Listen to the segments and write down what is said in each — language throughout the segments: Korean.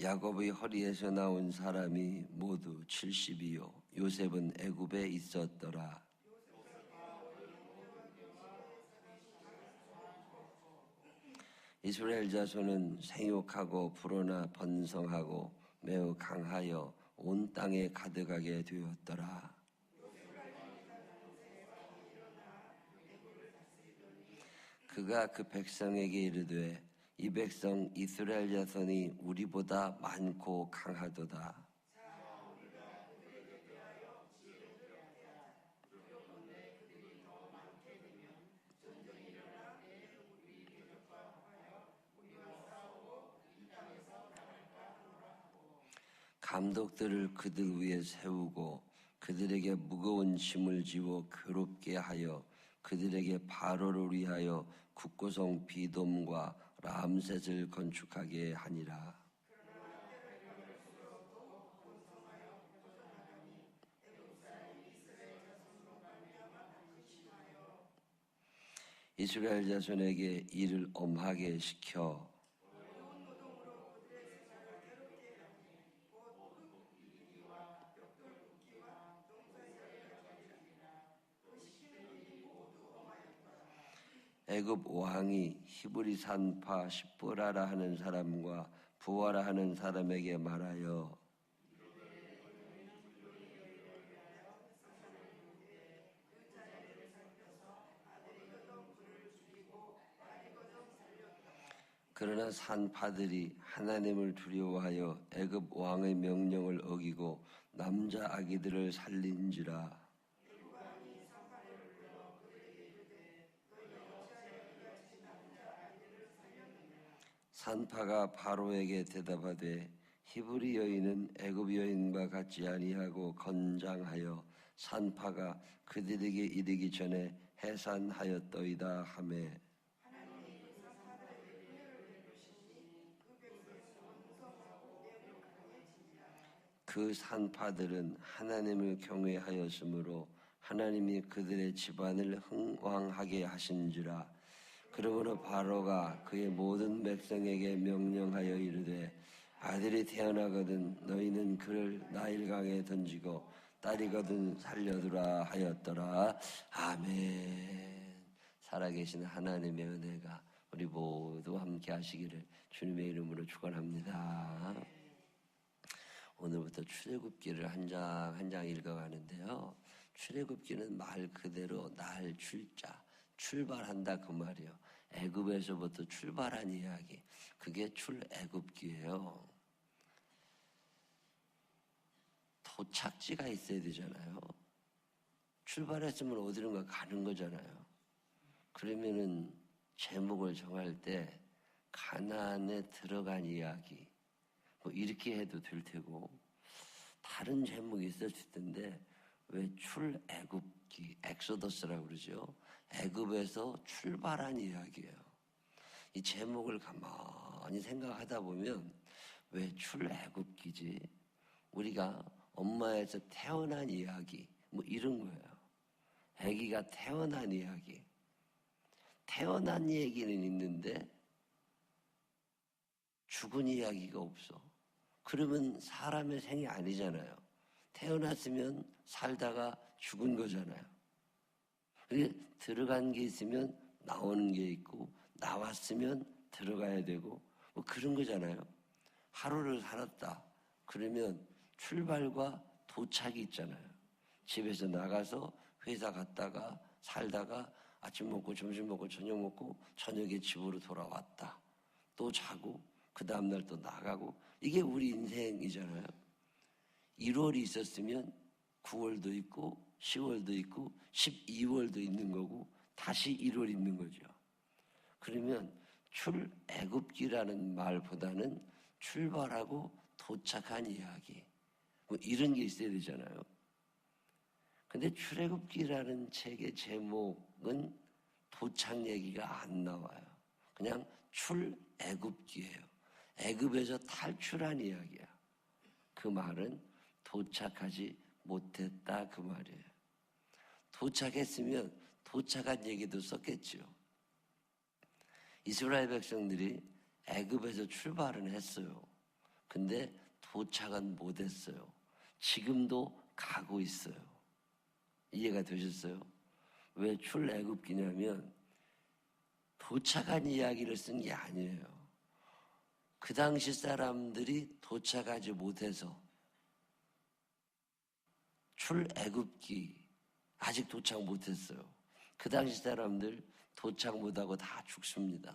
야곱의 허리에서 나온 사람이 모두 70이요 요셉은 애굽에 있었더라. 이스라엘 자손은 생육하고 불어나 번성하고 매우 강하여 온 땅에 가득하게 되었더라. 그가 그 백성에게 이르되 이 백성 이스라엘 자손이 우리보다 많고 강하도다. 감독들을 그들 위에 세우고 그들에게 무거운 짐을 지워 괴롭게 하여 그들에게 바로를 위하여 국고성 비돔과 람셋을 건축하게 하니라. 이스라엘 자손에게 일을 엄하게 시켜 애굽 왕이 히브리 산파 십보라라 하는 사람과 부하라 하는 사람에게 말하여 그러나 산파들이 하나님을 두려워하여 애굽 왕의 명령을 어기고 남자 아기들을 살린지라. 산파가 바로에게 대답하되 히브리 여인은 애굽 여인과 같지 아니하고 건장하여 산파가 그들에게 이르기 전에 해산하였더이다 하매 그 산파들은 하나님을 경외하였으므로 하나님이 그들의 집안을 흥왕하게 하신지라. 그러므로 바로가 그의 모든 백성에게 명령하여 이르되 아들이 태어나거든 너희는 그를 나일강에 던지고 딸이거든 살려두라 하였더라. 아멘. 살아계신 하나님의 은혜가 우리 모두 함께 하시기를 주님의 이름으로 축원합니다. 오늘부터 출애굽기를 한 장 한 장 읽어가는데요. 출애굽기는 말 그대로 날 출자, 출발한다 그 말이에요. 애굽에서부터 출발한 이야기, 그게 출애굽기예요. 도착지가 있어야 되잖아요. 출발했으면 어디론가 가는 거잖아요. 그러면은 제목을 정할 때 가나안에 들어간 이야기 뭐 이렇게 해도 될 테고 다른 제목이 있었을 텐데 왜 출애굽기, 엑소더스라고 그러죠. 애굽에서 출발한 이야기예요. 이 제목을 가만히 생각하다 보면 왜 출애굽기지? 우리가 엄마에서 태어난 이야기 뭐 이런 거예요. 아기가 태어난 이야기. 태어난 얘기는 있는데 죽은 이야기가 없어. 그러면 사람의 생이 아니잖아요. 태어났으면 살다가 죽은 거잖아요. 들어간 게 있으면 나오는 게 있고 나왔으면 들어가야 되고 뭐 그런 거잖아요. 하루를 살았다. 그러면 출발과 도착이 있잖아요. 집에서 나가서 회사 갔다가 살다가 아침 먹고 점심 먹고 저녁 먹고 저녁에 집으로 돌아왔다. 또 자고 그 다음날 또 나가고 이게 우리 인생이잖아요. 1월이 있었으면 9월도 있고 10월도 있고 12월도 있는 거고 다시 1월 있는 거죠. 그러면 출애굽기라는 말보다는 출발하고 도착한 이야기 뭐 이런 게 있어야 되잖아요. 근데 출애굽기라는 책의 제목은 도착 얘기가 안 나와요. 그냥 출애굽기예요. 애굽에서 탈출한 이야기야. 그 말은 도착하지 못했다 그 말이에요. 도착했으면 도착한 얘기도 썼겠죠. 이스라엘 백성들이 애굽에서 출발은 했어요. 근데 도착은 못했어요. 지금도 가고 있어요. 이해가 되셨어요? 왜 출애굽기냐면 도착한 이야기를 쓴 게 아니에요. 그 당시 사람들이 도착하지 못해서 출애굽기 아직 도착 못했어요. 그 당시 사람들 도착 못하고 다 죽습니다.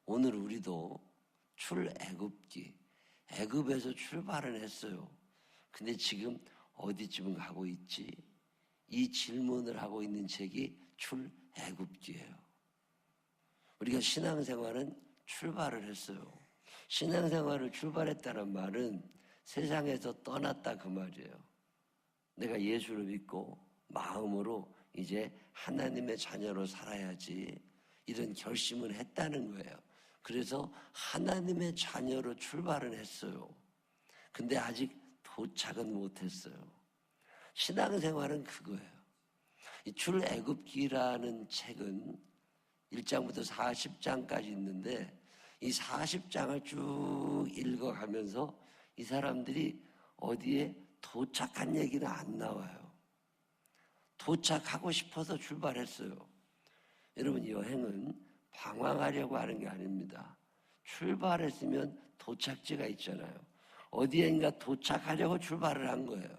오늘 우리도 출애굽기, 애굽에서 출발을 했어요. 근데 지금 어디쯤 가고 있지? 이 질문을 하고 있는 책이 출애굽기예요. 우리가 신앙생활은 출발을 했어요. 신앙생활을 출발했다는 말은 세상에서 떠났다 그 말이에요. 내가 예수를 믿고 마음으로 이제 하나님의 자녀로 살아야지 이런 결심을 했다는 거예요. 그래서 하나님의 자녀로 출발을 했어요. 근데 아직 도착은 못했어요. 신앙생활은 그거예요. 이 출애굽기라는 책은 1장부터 40장까지 있는데 이 40장을 쭉 읽어가면서 이 사람들이 어디에 도착한 얘기는 안 나와요. 도착하고 싶어서 출발했어요. 여러분, 여행은 방황하려고 하는 게 아닙니다. 출발했으면 도착지가 있잖아요. 어디엔가 도착하려고 출발을 한 거예요.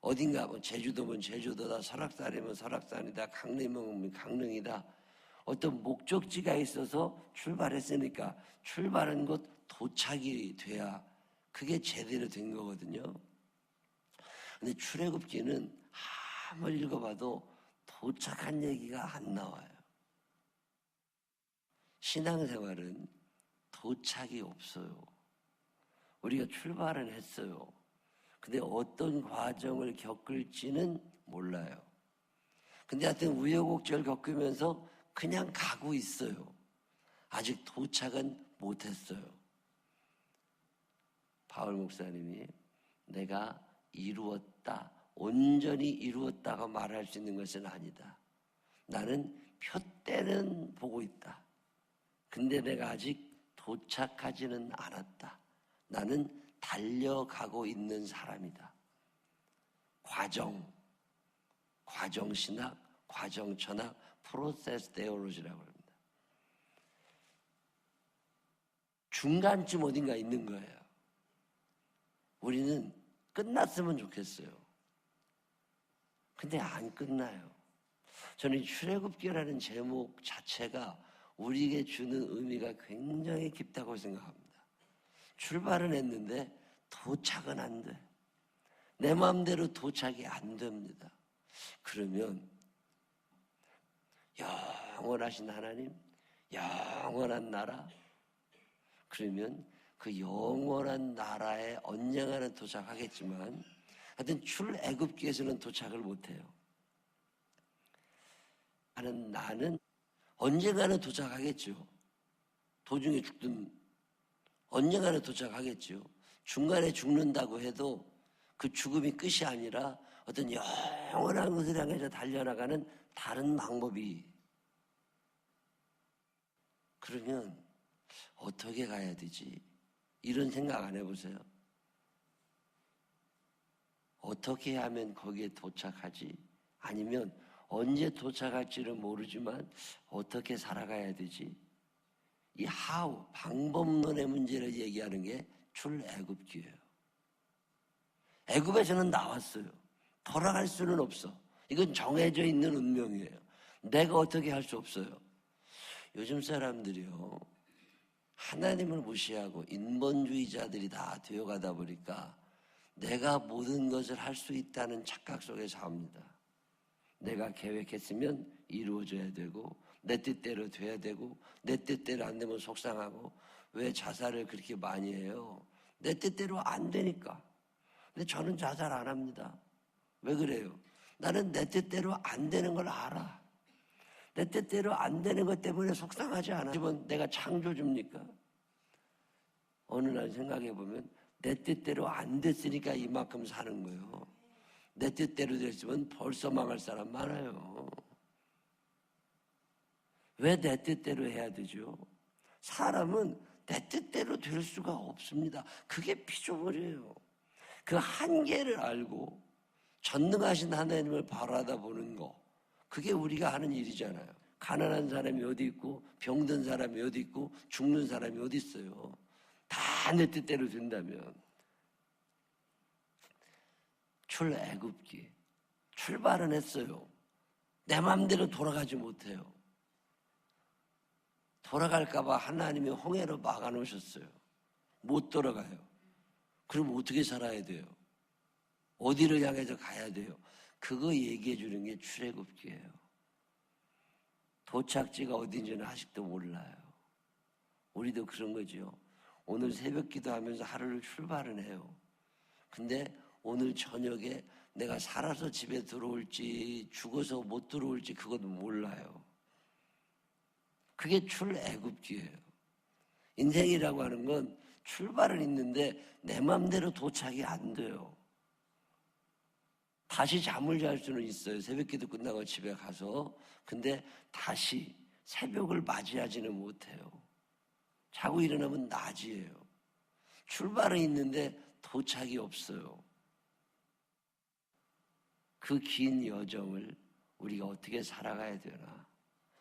어딘가 뭐 제주도면 제주도다, 설악산이면 설악산이다, 강릉이면 강릉이다. 어떤 목적지가 있어서 출발했으니까 출발한 곳 도착이 돼야 그게 제대로 된 거거든요. 근데 출애굽기는 아무리 읽어봐도 도착한 얘기가 안 나와요. 신앙생활은 도착이 없어요. 우리가 출발은 했어요. 근데 어떤 과정을 겪을지는 몰라요. 근데 하여튼 우여곡절 겪으면서 그냥 가고 있어요. 아직 도착은 못했어요. 바울 목사님이 내가 이루었다, 온전히 이루었다고 말할 수 있는 것은 아니다. 나는 표대는 보고 있다. 근데 내가 아직 도착하지는 않았다. 나는 달려가고 있는 사람이다. 과정신학, 과정천학, 프로세스 테올로지라고 합니다. 중간쯤 어딘가 있는 거예요. 우리는 끝났으면 좋겠어요. 근데 안 끝나요. 저는 출애굽기라는 제목 자체가 우리에게 주는 의미가 굉장히 깊다고 생각합니다. 출발은 했는데 도착은 안 돼. 내 마음대로 도착이 안 됩니다. 그러면 영원하신 하나님, 영원한 나라, 그러면 그 영원한 나라에 언젠가는 도착하겠지만 하여튼 출애굽기에서는 도착을 못해요. 나는 언젠가는 도착하겠죠. 도중에 죽든 언젠가는 도착하겠죠. 중간에 죽는다고 해도 그 죽음이 끝이 아니라 어떤 영원한 것을 향해서 달려나가는 다른 방법이. 그러면 어떻게 가야 되지? 이런 생각 안 해보세요? 어떻게 하면 거기에 도착하지? 아니면 언제 도착할지는 모르지만 어떻게 살아가야 되지? 이 how, 방법론의 문제를 얘기하는 게 출애굽기예요. 애굽에서는 나왔어요. 돌아갈 수는 없어. 이건 정해져 있는 운명이에요. 내가 어떻게 할 수 없어요. 요즘 사람들이요, 하나님을 무시하고 인본주의자들이 다 되어가다 보니까 내가 모든 것을 할 수 있다는 착각 속에 삽니다. 내가 계획했으면 이루어져야 되고 내 뜻대로 돼야 되고 내 뜻대로 안 되면 속상하고. 왜 자살을 그렇게 많이 해요? 내 뜻대로 안 되니까. 근데 저는 자살 안 합니다. 왜 그래요? 나는 내 뜻대로 안 되는 걸 알아. 내 뜻대로 안 되는 것 때문에 속상하지 않아. 집은 내가 창조주입니까? 어느 날 생각해 보면 내 뜻대로 안 됐으니까 이만큼 사는 거예요. 내 뜻대로 됐으면 벌써 망할 사람 많아요. 왜 내 뜻대로 해야 되죠? 사람은 내 뜻대로 될 수가 없습니다. 그게 피조물이에요. 그 한계를 알고 전능하신 하나님을 바라다 보는 거, 그게 우리가 하는 일이잖아요. 가난한 사람이 어디 있고 병든 사람이 어디 있고 죽는 사람이 어디 있어요. 다 내 뜻대로 된다면. 출애굽기 출발은 했어요. 내 마음대로 돌아가지 못해요. 돌아갈까 봐 하나님이 홍해로 막아놓으셨어요. 못 돌아가요. 그럼 어떻게 살아야 돼요? 어디를 향해서 가야 돼요? 그거 얘기해 주는 게 출애굽기예요. 도착지가 어딘지는 아직도 몰라요. 우리도 그런 거죠. 오늘 새벽 기도하면서 하루를 출발은 해요. 근데 오늘 저녁에 내가 살아서 집에 들어올지 죽어서 못 들어올지 그것도 몰라요. 그게 출애굽기예요. 인생이라고 하는 건 출발은 있는데 내 마음대로 도착이 안 돼요. 다시 잠을 잘 수는 있어요. 새벽기도 끝나고 집에 가서. 근데 다시 새벽을 맞이하지는 못해요. 자고 일어나면 낮이에요. 출발은 있는데 도착이 없어요. 그 긴 여정을 우리가 어떻게 살아가야 되나,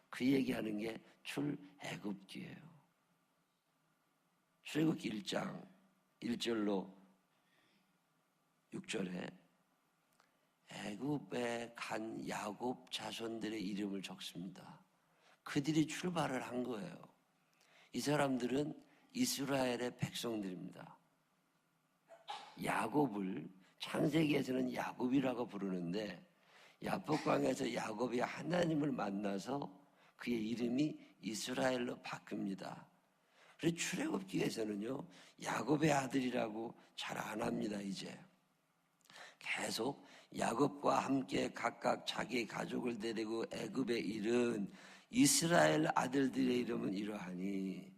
그 얘기하는 게 출애굽기예요. 출애굽기 1장 1절로 6절에 애굽에 간 야곱 자손들의 이름을 적습니다. 그들이 출발을 한 거예요. 이 사람들은 이스라엘의 백성들입니다. 야곱을 창세기에서는 야곱이라고 부르는데 야복강에서 야곱이 하나님을 만나서 그의 이름이 이스라엘로 바뀝니다. 그래서 출애굽기에서는요 야곱의 아들이라고 잘 안 합니다. 이제 계속 야곱과 함께 각각 자기 가족을 데리고 애굽에 이른 이스라엘 아들들의 이름은 이러하니,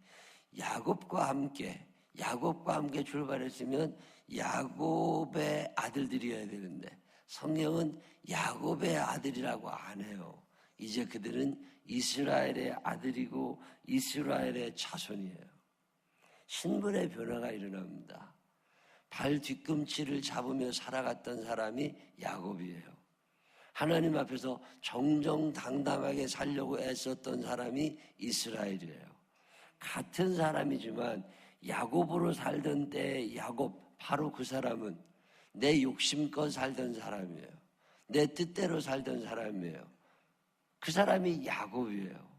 야곱과 함께 출발했으면 야곱의 아들들이어야 되는데 성경은 야곱의 아들이라고 안 해요. 이제 그들은 이스라엘의 아들이고 이스라엘의 자손이에요. 신분의 변화가 일어납니다. 발 뒤꿈치를 잡으며 살아갔던 사람이 야곱이에요. 하나님 앞에서 정정당당하게 살려고 애썼던 사람이 이스라엘이에요. 같은 사람이지만 야곱으로 살던 때의 야곱, 바로 그 사람은 내 욕심껏 살던 사람이에요. 내 뜻대로 살던 사람이에요. 그 사람이 야곱이에요.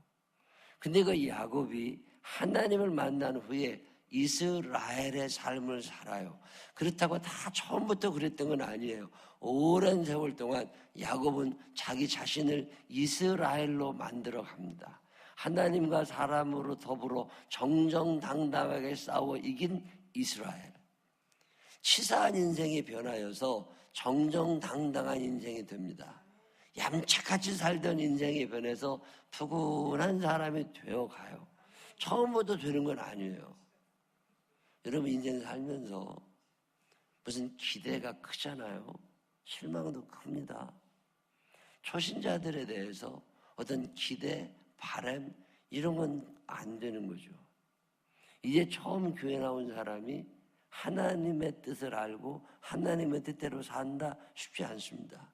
근데 그 야곱이 하나님을 만난 후에 이스라엘의 삶을 살아요. 그렇다고 다 처음부터 그랬던 건 아니에요. 오랜 세월 동안 야곱은 자기 자신을 이스라엘로 만들어 갑니다. 하나님과 사람으로 더불어 정정당당하게 싸워 이긴 이스라엘. 치사한 인생이 변하여서 정정당당한 인생이 됩니다. 얌착같이 살던 인생이 변해서 푸근한 사람이 되어가요. 처음부터 되는 건 아니에요. 여러분 인생 살면서 무슨 기대가 크잖아요. 실망도 큽니다. 초신자들에 대해서 어떤 기대, 바람 이런 건 안 되는 거죠. 이제 처음 교회 나온 사람이 하나님의 뜻을 알고 하나님의 뜻대로 산다 쉽지 않습니다.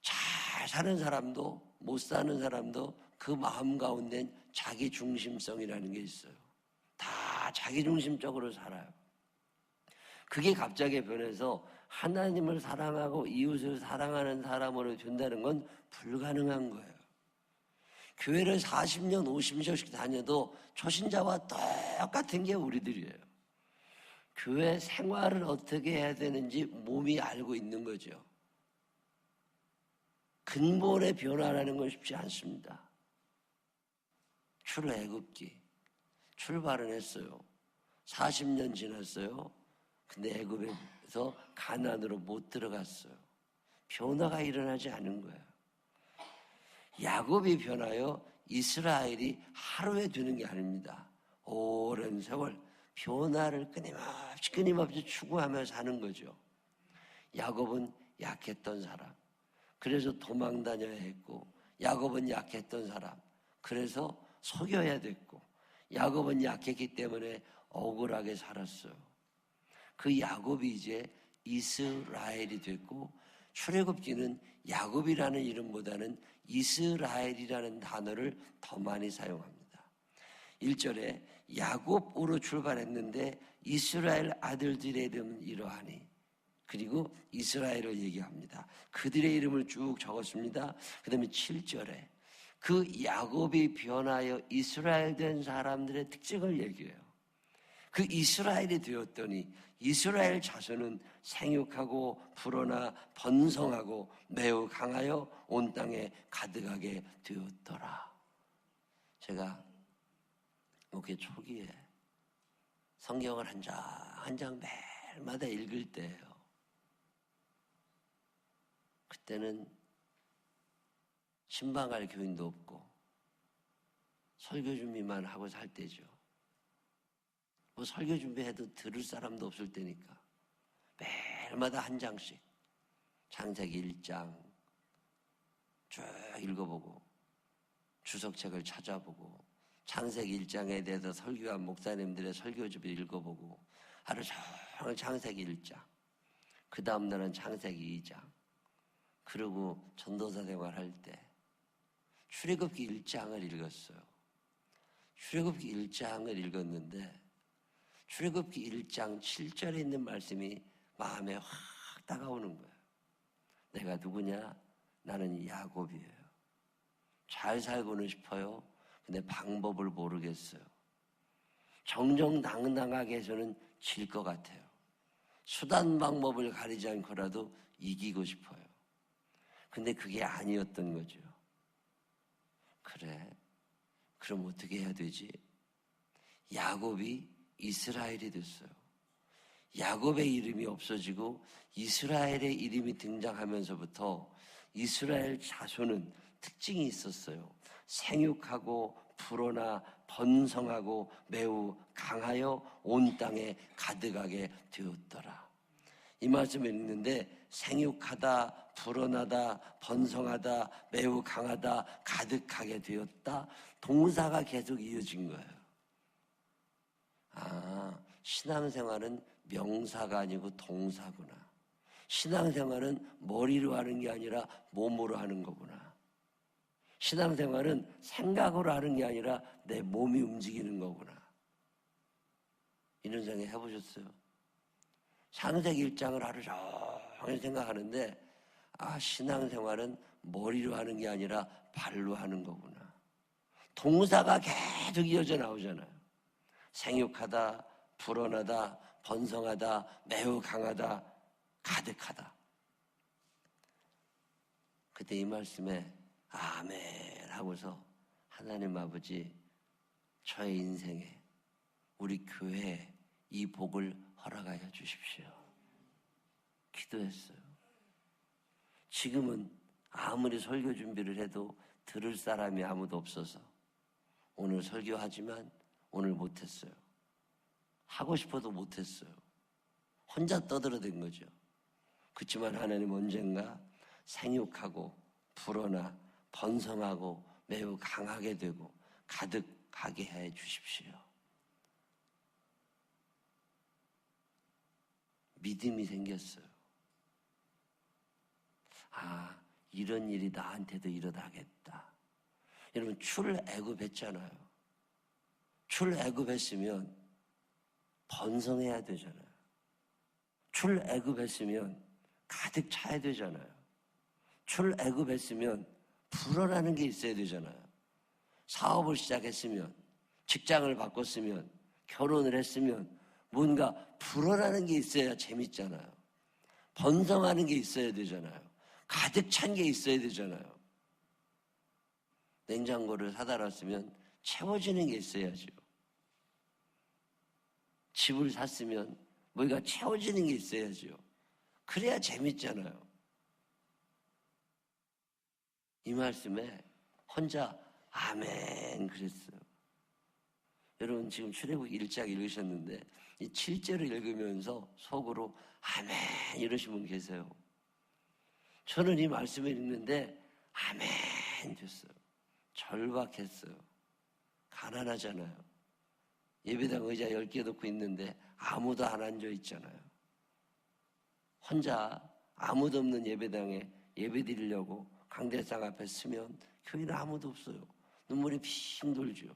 잘 사는 사람도 못 사는 사람도 그 마음 가운데는 자기 중심성이라는 게 있어요. 다 자기 중심적으로 살아요. 그게 갑자기 변해서 하나님을 사랑하고 이웃을 사랑하는 사람으로 된다는 건 불가능한 거예요. 교회를 40년, 50년씩 다녀도 초신자와 똑같은 게 우리들이에요. 교회 생활을 어떻게 해야 되는지 몸이 알고 있는 거죠. 근본의 변화라는 건 쉽지 않습니다. 출애굽기 출발은 했어요. 40년 지났어요. 근데 애굽에서 가나안으로 못 들어갔어요. 변화가 일어나지 않은 거예요. 야곱이 변하여 이스라엘이 하루에 되는 게 아닙니다. 오랜 세월 변화를 끊임없이 추구하며 사는 거죠. 야곱은 약했던 사람, 그래서 도망 다녀야 했고, 야곱은 약했던 사람, 그래서 속여야 됐고, 야곱은 약했기 때문에 억울하게 살았어요. 그 야곱이 이제 이스라엘이 됐고, 출애굽기는 야곱이라는 이름보다는 이스라엘이라는 단어를 더 많이 사용합니다. 1절에 야곱으로 출발했는데 이스라엘 아들들의 이름은 이러하니, 그리고 이스라엘을 얘기합니다. 그들의 이름을 쭉 적었습니다. 그 다음에 7절에 그 야곱이 변하여 이스라엘 된 사람들의 특징을 얘기해요. 그 이스라엘이 되었더니 이스라엘 자손은 생육하고 불어나 번성하고 매우 강하여 온 땅에 가득하게 되었더라. 제가 목회 초기에 성경을 한 장 한 장 매일마다 읽을 때예요. 그때는 신방할 교인도 없고 설교 준비만 하고 살 때죠. 뭐 설교 준비해도 들을 사람도 없을 때니까 매일마다 한 장씩 창세기 1장 쭉 읽어보고 주석책을 찾아보고 창세기 1장에 대해서 설교한 목사님들의 설교집을 읽어보고 하루 종일 창세기 1장, 그 다음 날은 창세기 2장, 그리고 전도사 생활할 때 출애굽기 1장을 읽었어요. 출애굽기 1장을 읽었는데 출애굽기 1장 7절에 있는 말씀이 마음에 확 다가오는 거예요. 내가 누구냐? 나는 야곱이에요. 잘 살고는 싶어요. 근데 방법을 모르겠어요. 정정당당하게 해서는 질 것 같아요. 수단 방법을 가리지 않고라도 이기고 싶어요. 근데 그게 아니었던 거죠. 그래, 그럼 어떻게 해야 되지? 야곱이 이스라엘이 됐어요. 야곱의 이름이 없어지고 이스라엘의 이름이 등장하면서부터 이스라엘 자손은 특징이 있었어요. 생육하고 불어나 번성하고 매우 강하여 온 땅에 가득하게 되었더라. 이 말씀을 읽는데 생육하다, 불어나다, 번성하다, 매우 강하다, 가득하게 되었다. 동사가 계속 이어진 거예요. 아, 신앙생활은 명사가 아니고 동사구나. 신앙생활은 머리로 하는 게 아니라 몸으로 하는 거구나. 신앙생활은 생각으로 하는 게 아니라 내 몸이 움직이는 거구나. 이런 생각 해보셨어요? 창세기 1장을 하루 종일 생각하는데 아, 신앙생활은 머리로 하는 게 아니라 발로 하는 거구나. 동사가 계속 이어져 나오잖아요. 생육하다, 불어나다, 번성하다, 매우 강하다, 가득하다. 그때 이 말씀에 아멘 하고서 하나님 아버지, 저의 인생에 우리 교회에 이 복을 허락하여 주십시오. 기도했어요. 지금은 아무리 설교 준비를 해도 들을 사람이 아무도 없어서 오늘 설교하지만 오늘 못했어요. 하고 싶어도 못했어요. 혼자 떠들어댄 거죠. 그렇지만 하나님 언젠가 생육하고 불어나 번성하고 매우 강하게 되고 가득하게 해 주십시오. 믿음이 생겼어요. 아, 이런 일이 나한테도 일어나겠다. 여러분, 출애굽했잖아요. 출애굽했으면 번성해야 되잖아요. 출애굽했으면 가득 차야 되잖아요. 출애굽했으면 불어나는 게 있어야 되잖아요. 사업을 시작했으면, 직장을 바꿨으면, 결혼을 했으면 뭔가 불어나는 게 있어야 재밌잖아요. 번성하는 게 있어야 되잖아요. 가득 찬 게 있어야 되잖아요. 냉장고를 사다 놨으면 채워지는 게 있어야죠. 집을 샀으면 뭐가 채워지는 게 있어야죠. 그래야 재밌잖아요. 이 말씀에 혼자 아멘 그랬어요. 여러분 지금 출애굽기 1장 읽으셨는데 이 7절을 읽으면서 속으로 아멘 이러신 분 계세요. 저는 이 말씀을 읽는데 아멘 됐어요. 절박했어요. 가난하잖아요. 예배당 의자 10개 놓고 있는데 아무도 안 앉아 있잖아요. 혼자 아무도 없는 예배당에 예배 드리려고 강대상 앞에 서면 교회는 아무도 없어요. 눈물이 핑 돌죠.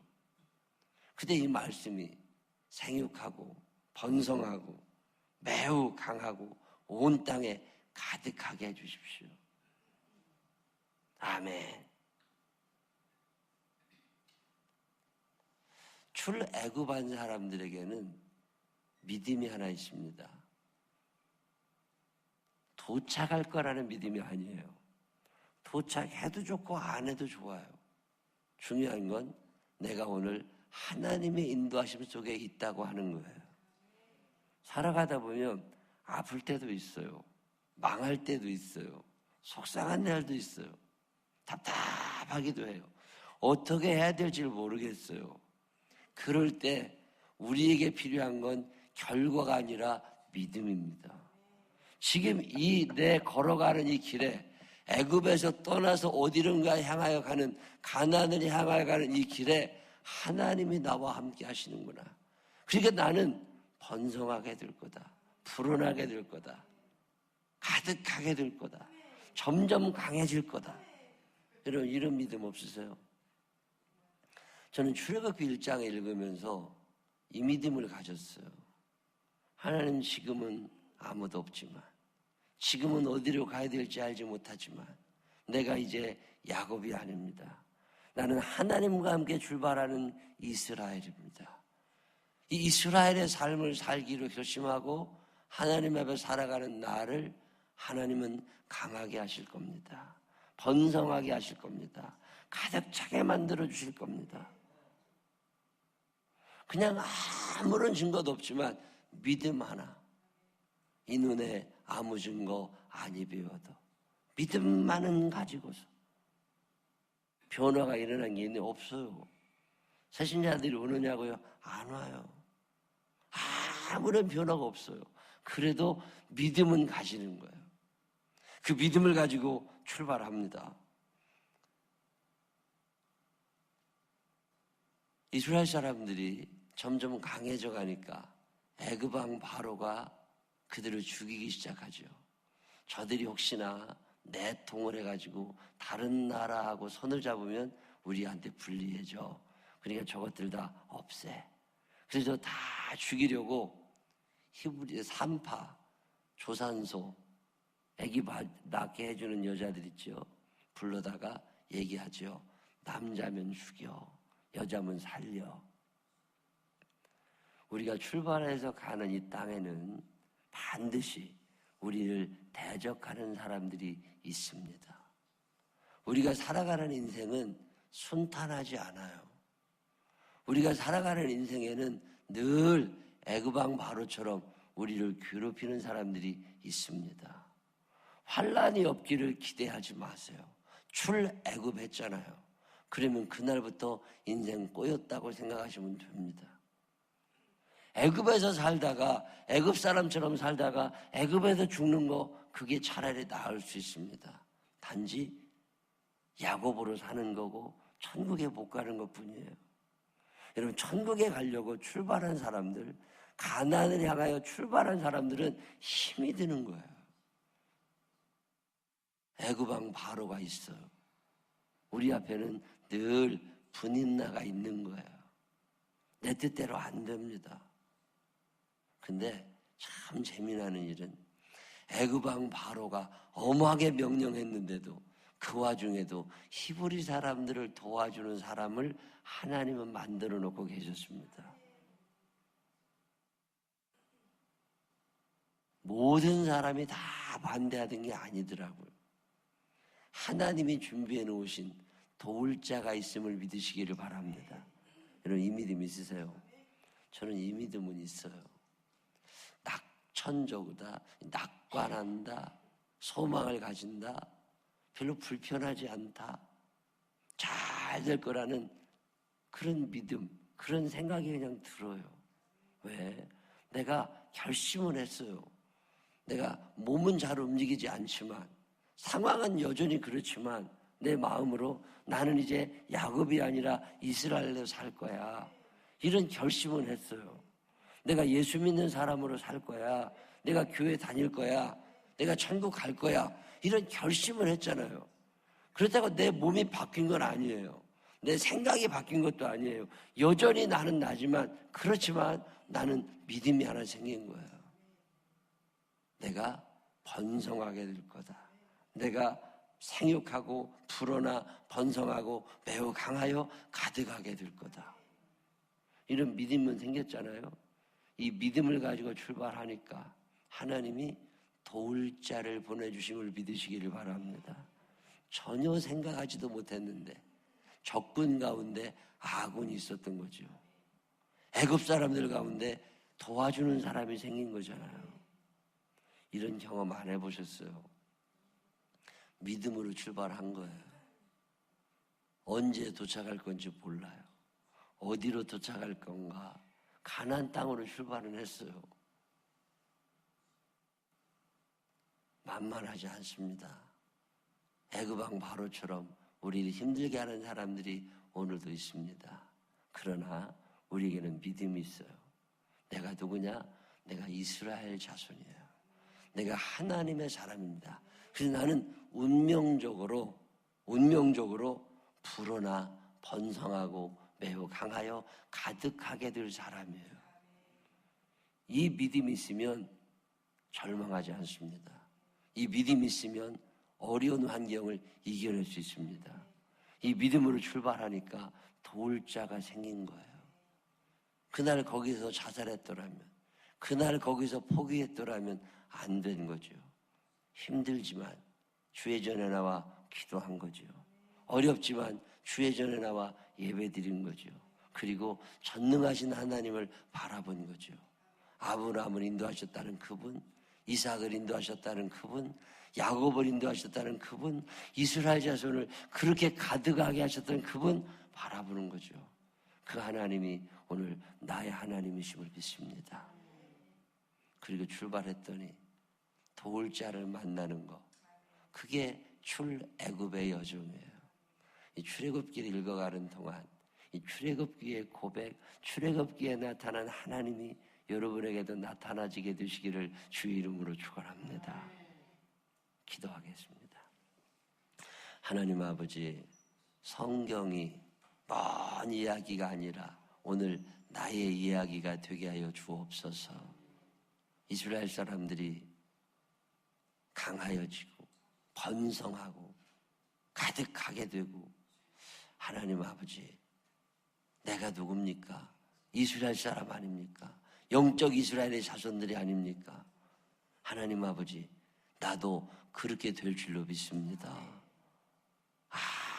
그때 이 말씀이 생육하고 번성하고 매우 강하고 온 땅에 가득하게 해주십시오. 아멘. 출애굽한 사람들에게는 믿음이 하나 있습니다. 도착할 거라는 믿음이 아니에요. 도착해도 좋고 안 해도 좋아요. 중요한 건 내가 오늘 하나님의 인도하심 속에 있다고 하는 거예요. 살아가다 보면 아플 때도 있어요. 망할 때도 있어요. 속상한 날도 있어요. 답답하기도 해요. 어떻게 해야 될지 모르겠어요. 그럴 때 우리에게 필요한 건 결과가 아니라 믿음입니다. 지금 이 내 걸어가는 이 길에 애굽에서 떠나서 어디론가 향하여 가는 가나안을 향하여 가는 이 길에 하나님이 나와 함께 하시는구나. 그러니까 나는 번성하게 될 거다. 불어나게 될 거다. 가득하게 될 거다. 점점 강해질 거다. 여러분 이런 믿음 없으세요? 저는 출애굽기 1장을 읽으면서 이 믿음을 가졌어요. 하나님 지금은 아무도 없지만 지금은 어디로 가야 될지 알지 못하지만 내가 이제 야곱이 아닙니다. 나는 하나님과 함께 출발하는 이스라엘입니다. 이 이스라엘의 삶을 살기로 결심하고 하나님 앞에 살아가는 나를 하나님은 강하게 하실 겁니다. 번성하게 하실 겁니다. 가득 차게 만들어 주실 겁니다. 그냥 아무런 증거도 없지만 믿음 하나, 이 눈에 아무 증거 아니 배워도 믿음만은 가지고서 변화가 일어난 게 있는데 없어요. 새신자들이 오느냐고요? 안 와요. 아무런 변화가 없어요. 그래도 믿음은 가지는 거예요. 그 믿음을 가지고 출발합니다. 이스라엘 사람들이 점점 강해져 가니까 애굽 왕 바로가 그들을 죽이기 시작하죠. 저들이 혹시나 내통을 해가지고 다른 나라하고 손을 잡으면 우리한테 불리해져. 그러니까 저것들 다 없애. 그래서 다 죽이려고 히브리 산파, 조산소, 아기 낳게 해주는 여자들 있죠. 불러다가 얘기하죠. 남자면 죽여, 여자면 살려. 우리가 출발해서 가는 이 땅에는 반드시 우리를 대적하는 사람들이 있습니다. 우리가 살아가는 인생은 순탄하지 않아요. 우리가 살아가는 인생에는 늘 애굽 왕 바로처럼 우리를 괴롭히는 사람들이 있습니다. 환난이 없기를 기대하지 마세요. 출애굽했잖아요. 그러면 그날부터 인생 꼬였다고 생각하시면 됩니다. 애굽에서 살다가 애굽 사람처럼 살다가 애굽에서 죽는 거 그게 차라리 나을 수 있습니다. 단지 야곱으로 사는 거고 천국에 못 가는 것뿐이에요. 여러분 천국에 가려고 출발한 사람들, 가나안을 향하여 출발한 사람들은 힘이 드는 거예요. 애굽 왕 바로가 있어요. 우리 앞에는 늘 분인나가 있는 거예요. 내 뜻대로 안 됩니다. 근데 참 재미나는 일은 애굽 왕 바로가 엄하게 명령했는데도 그 와중에도 히브리 사람들을 도와주는 사람을 하나님은 만들어 놓고 계셨습니다. 모든 사람이 다 반대하던 게 아니더라고요. 하나님이 준비해 놓으신 도울 자가 있음을 믿으시기를 바랍니다. 여러분 이 믿음 있으세요? 저는 이 믿음은 있어요. 낙천적이다, 낙관한다, 소망을 가진다, 별로 불편하지 않다, 잘 될 거라는 그런 믿음, 그런 생각이 그냥 들어요. 왜? 내가 결심을 했어요. 내가 몸은 잘 움직이지 않지만 상황은 여전히 그렇지만 내 마음으로 나는 이제 야곱이 아니라 이스라엘로 살 거야. 이런 결심을 했어요. 내가 예수 믿는 사람으로 살 거야. 내가 교회 다닐 거야. 내가 천국 갈 거야. 이런 결심을 했잖아요. 그렇다고 내 몸이 바뀐 건 아니에요. 내 생각이 바뀐 것도 아니에요. 여전히 나는 나지만, 그렇지만 나는 믿음이 하나 생긴 거예요. 내가 번성하게 될 거다. 내가 생육하고 불어나 번성하고 매우 강하여 가득하게 될 거다. 이런 믿음은 생겼잖아요. 이 믿음을 가지고 출발하니까 하나님이 도울 자를 보내주심을 믿으시기를 바랍니다. 전혀 생각하지도 못했는데 적군 가운데 아군이 있었던 거죠. 애굽 사람들 가운데 도와주는 사람이 생긴 거잖아요. 이런 경험 안 해보셨어요? 믿음으로 출발한 거예요. 언제 도착할 건지 몰라요. 어디로 도착할 건가? 가나안 땅으로 출발은 했어요. 만만하지 않습니다. 애굽 왕 바로처럼 우리를 힘들게 하는 사람들이 오늘도 있습니다. 그러나 우리에게는 믿음이 있어요. 내가 누구냐? 내가 이스라엘 자손이에요. 내가 하나님의 사람입니다. 그래서 나는 운명적으로 불어나 번성하고 매우 강하여 가득하게 될 사람이에요. 이 믿음이 있으면 절망하지 않습니다. 이 믿음이 있으면 어려운 환경을 이겨낼 수 있습니다. 이 믿음으로 출발하니까 도울 자가 생긴 거예요. 그날 거기서 자살했더라면, 그날 거기서 포기했더라면 안 된 거죠. 힘들지만 주의 전에 나와 기도한 거죠. 어렵지만 주의 전에 나와 예배드린 거죠. 그리고 전능하신 하나님을 바라본 거죠. 아브라함을 인도하셨다는 그분, 이삭을 인도하셨다는 그분, 야곱을 인도하셨다는 그분, 이스라엘 자손을 그렇게 가득하게 하셨던 그분 바라보는 거죠. 그 하나님이 오늘 나의 하나님이심을 믿습니다. 그리고 출발했더니 도울 자를 만나는 거, 그게 출애굽의 여정이에요. 이 출애굽기를 읽어가는 동안 이 출애굽기의 고백, 출애굽기에 나타난 하나님이 여러분에게도 나타나지게 되시기를 주의 이름으로 축원합니다. 기도하겠습니다. 하나님 아버지, 성경이 먼 이야기가 아니라 오늘 나의 이야기가 되게 하여 주옵소서. 이스라엘 사람들이 강하여지고 번성하고 가득하게 되고, 하나님 아버지, 내가 누굽니까? 이스라엘 사람 아닙니까? 영적 이스라엘의 자손들이 아닙니까? 하나님 아버지, 나도 그렇게 될 줄로 믿습니다.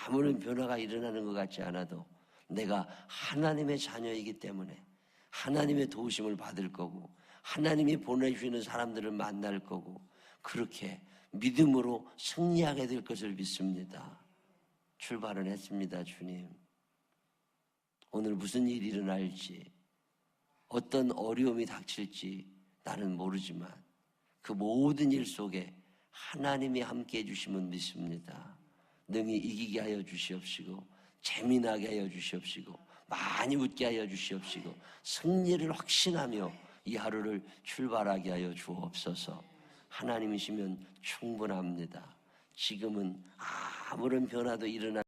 아무런 변화가 일어나는 것 같지 않아도 내가 하나님의 자녀이기 때문에 하나님의 도우심을 받을 거고, 하나님이 보내주시는 사람들을 만날 거고, 그렇게 믿음으로 승리하게 될 것을 믿습니다. 출발은 했습니다. 주님, 오늘 무슨 일이 일어날지, 어떤 어려움이 닥칠지 나는 모르지만 그 모든 일 속에 하나님이 함께 해주시면 믿습니다. 능히 이기게 하여 주시옵시고, 재미나게 하여 주시옵시고, 많이 웃게 하여 주시옵시고, 승리를 확신하며 이 하루를 출발하게 하여 주옵소서. 하나님이시면 충분합니다. 지금은 아무런 변화도 일어나지